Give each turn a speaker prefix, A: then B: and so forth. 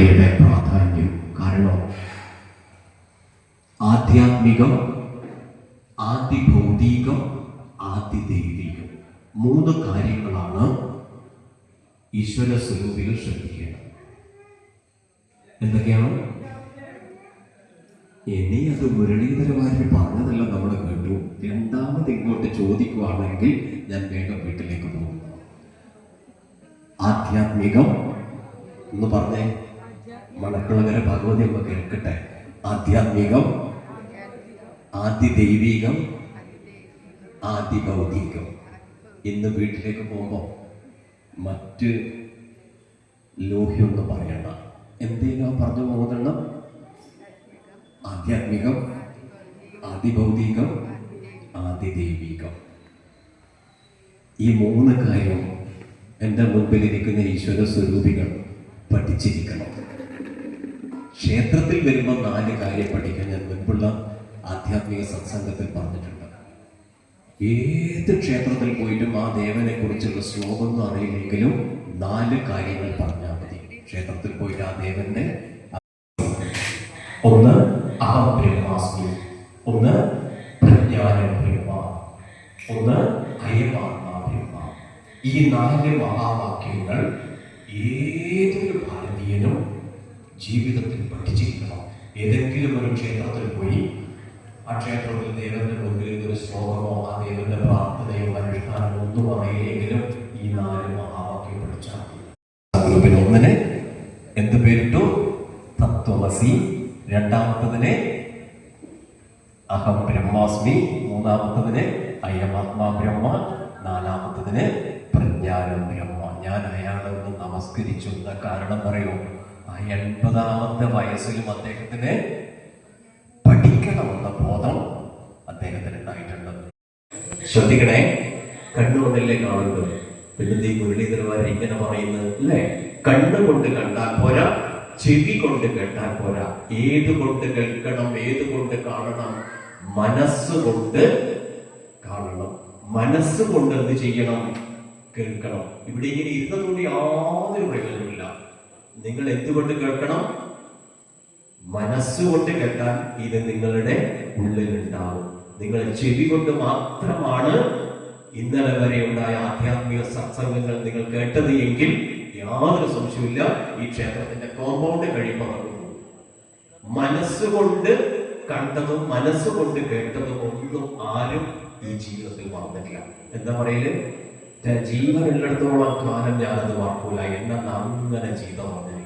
A: ആരാധനയുടെ പ്രാധാന്യം. കാരണം ആധ്യാത്മികം, ആദിഭൗതികം, ആദിദൈവികം, 3 കാര്യങ്ങളാണ് ഈശ്വര സ്വരൂപികൾ ശ്രദ്ധിക്കേണ്ടത്. എന്തൊക്കെയാണ്? ഇനി അത് മുരളീധരമാര് പറഞ്ഞതല്ല നമ്മൾ കേട്ടു. രണ്ടാമത് ഇങ്ങോട്ട് ചോദിക്കുവാണെങ്കിൽ ഞാൻ വേഗം വീട്ടിലേക്ക് പോകും. ആധ്യാത്മികം എന്ന് പറഞ്ഞേ, മണക്കുളങ്ങര ഭഗവതി അമ്മ കേൾക്കട്ടെ. ആധ്യാത്മികം, ആദിദൈവികം, ആദിഭൗതികം. ഇന്ന് വീട്ടിലേക്ക് പോകുമ്പോൾ മറ്റ് ലോഹ്യമൊന്നും പറയണ്ട, എന്തെങ്കിലും പറഞ്ഞു പോകുന്നുണ്ട്. ആധ്യാത്മികം, ആദിഭൗതികം, ആദിദൈവികം. ഈ 3 കാര്യം എൻ്റെ മുമ്പിലിരിക്കുന്ന ഈശ്വര സ്വരൂപികൾ പഠിച്ചിരിക്കണം. ക്ഷേത്രത്തിൽ വരുമ്പോൾ 4 കാര്യം പഠിക്കാൻ ഞാൻ മുൻപുള്ള ആധ്യാത്മിക സത്സംഗത്തിൽ പറഞ്ഞിട്ടുണ്ട്. ഏത് ക്ഷേത്രത്തിൽ പോയിട്ടും ആ ദേവനെ കുറിച്ചുള്ള ശ്ലോകമൊന്നും അറിയില്ലെങ്കിലും 4 കാര്യങ്ങൾ പറഞ്ഞാൽ മതി. ക്ഷേത്രത്തിൽ പോയിട്ട് ആ ദേവന്റെ 1 അഹം ബ്രഹ്മാസ്മി, 1 പ്രജ്ഞാനം ബ്രഹ്മ, 1 അയമാത്മാ ബ്രഹ്മ. ഈ 4 മഹാവാക്യങ്ങൾ ഏതൊരു ഭാരതീയനും ജീവിതത്തിൽ പഠിച്ചിരിക്കണം. ഏതെങ്കിലും ഒരു ക്ഷേത്രത്തിൽ പോയി ആ ക്ഷേത്രത്തിൽ ദേവന്റെ മുമ്പിൽ ഒരു ശ്ലോകമോ ആ ദേവന്റെ പ്രാർത്ഥനയോ അനുഷ്ഠാനമോ ഒന്നും അറിയില്ലെങ്കിലും ഈ 4 മഹാവാക്യം പഠിച്ചാൽ ഗ്രൂപ്പിന് 1 എന്ത് പേരിട്ടു? തത്വമസി. 2-ാമത്തതിനെ അഹം ബ്രഹ്മാസ്മി. 3-ാമത്തതിനെ അയമാത്മാ ബ്രഹ്മ. 4-ാമത്തതിന് പ്രജ്ഞാനം ബ്രഹ്മ. ഞാൻ അയാളെ ഒന്ന് നമസ്കരിച്ചു. എന്താ കാരണം പറയൂ? 80-ാമത്തെ വയസ്സിലും അദ്ദേഹത്തിന് പഠിക്കണമെന്ന ബോധം അദ്ദേഹത്തിന് ഉണ്ടായിട്ടുണ്ട്. ശ്രദ്ധിക്കണേ, കണ്ണുകൊണ്ടല്ലേ കാണുന്നത്. പിന്നെ ഈ മുരളീധരന്മാർ ഇങ്ങനെ പറയുന്നത് അല്ലേ? കണ്ണുകൊണ്ട് കണ്ടാൽ പോരാ, ചെവി കൊണ്ട് കേട്ടാൽ പോരാ. ഏതുകൊണ്ട് കേൾക്കണം, ഏതുകൊണ്ട് കാണണം? മനസ്സുകൊണ്ട് കാണണം. മനസ്സുകൊണ്ട് എന്ത് ചെയ്യണം? കേൾക്കണം. ഇവിടെ ഇങ്ങനെ ഇരുന്നതുകൊണ്ട് യാതൊരു പ്രയോജനമില്ല. നിങ്ങൾ എന്തുകൊണ്ട് കേൾക്കണം? മനസ്സുകൊണ്ട് കേട്ടാൽ ഇത് നിങ്ങളുടെ ഉള്ളിലുണ്ടാവും. നിങ്ങൾ ചെവി കൊണ്ട് മാത്രമാണ് ഇന്നലെ വരെ ഉണ്ടായ ആധ്യാത്മിക സത്സംഗങ്ങൾ നിങ്ങൾ കേട്ടത് എങ്കിൽ യാതൊരു സംശയമില്ല, ഈ ക്ഷേത്രത്തിന്റെ കോമ്പൗണ്ട് കഴിയുമ്പോൾ മനസ്സുകൊണ്ട് കണ്ടതും മനസ്സുകൊണ്ട് കേട്ടതും ഒന്നും ആരും ഈ ജീവിതത്തിൽ മറന്നിട്ടില്ല. എന്താ പറയല്? ജീവനുള്ളിടത്തോളം കാലം ഞാനത് മറക്കൂല. എന്നെ അങ്ങനെ ജീവിതം പറഞ്ഞു.